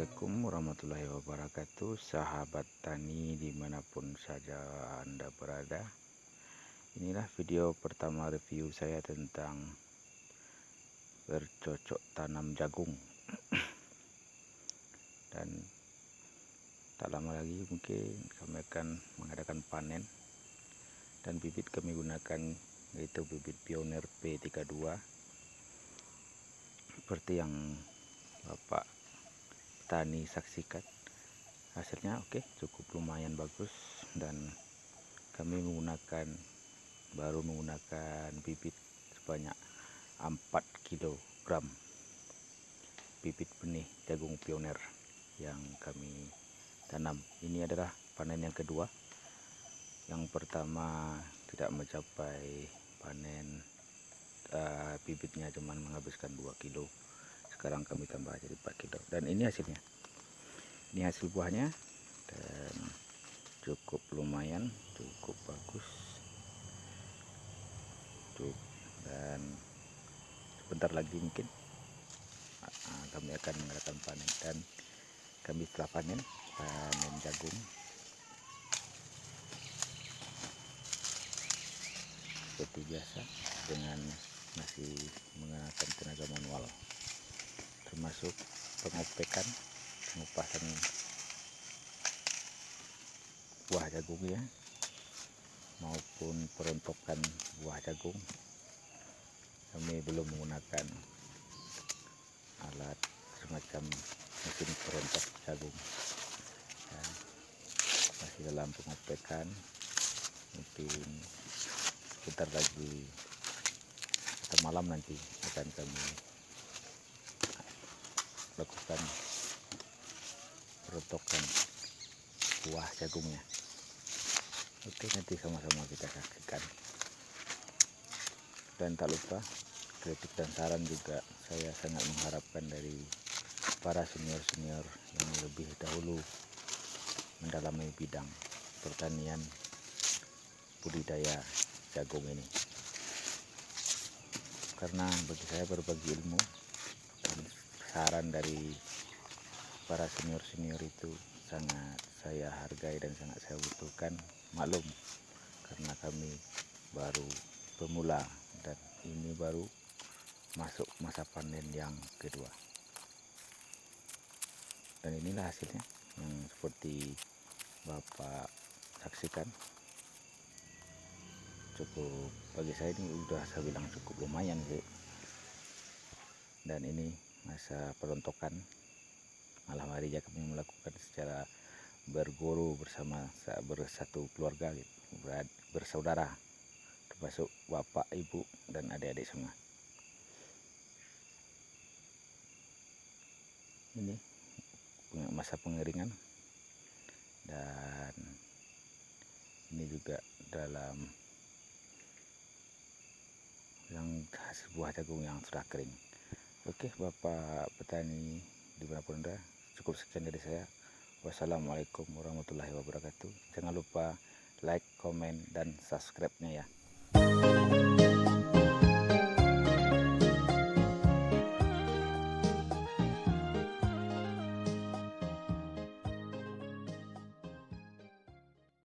Assalamualaikum warahmatullahi wabarakatuh, sahabat tani dimanapun saja Anda berada. Inilah video pertama review saya tentang bercocok tanam jagung. Dan tak lama lagi mungkin kami akan mengadakan panen. Dan bibit kami gunakan yaitu bibit Pioneer P32. Seperti yang Bapak petani saksikan, hasilnya oke, cukup lumayan bagus. Dan kami baru menggunakan bibit sebanyak 4 kg bibit benih jagung Pioneer yang kami tanam. Ini adalah panen yang kedua. Yang pertama tidak mencapai panen, bibitnya cuma menghabiskan 2 kilo. Sekarang kami tambah jadi 4 kilo. Dan ini hasilnya, ini hasil buahnya, dan cukup lumayan, cukup bagus. Dan sebentar lagi mungkin kami akan mengadakan panen. Dan kami setelah panen jagung seperti biasa dengan masih menggunakan tenaga manual, termasuk pengopekan, pengupasan buah jagungnya maupun perontokan buah jagung. Kami belum menggunakan alat semacam mesin perontok jagung, dan masih dalam pengopekan. Mungkin sebentar lagi atau malam nanti akan kami lakukan perontokan buah jagungnya. Oke, nanti sama-sama kita saksikan. Dan tak lupa kritik dan saran juga saya sangat mengharapkan dari para senior-senior yang lebih dahulu mendalami bidang pertanian budidaya jagung ini. Karena bagi saya berbagi ilmu dan saran dari para senior-senior itu sangat saya hargai dan sangat saya butuhkan. Maklum, karena kami baru pemula dan ini baru masuk masa panen yang kedua. Dan inilah hasilnya yang seperti Bapak saksikan. Cukup, bagi saya ini udah saya bilang cukup lumayan sih. Dan ini masa perontokan malam hari ya, kami melakukan secara berguru bersama bersatu keluarga gitu, bersaudara, termasuk bapak, ibu, dan adik-adik semua. Ini masa pengeringan, dan ini juga dalam yang hasil buah jagung yang sudah kering. Oke, Bapak petani dimanapun Anda, cukup sekian dari saya. Wassalamualaikum warahmatullahi wabarakatuh. Jangan lupa like, komen, dan subscribe-nya ya.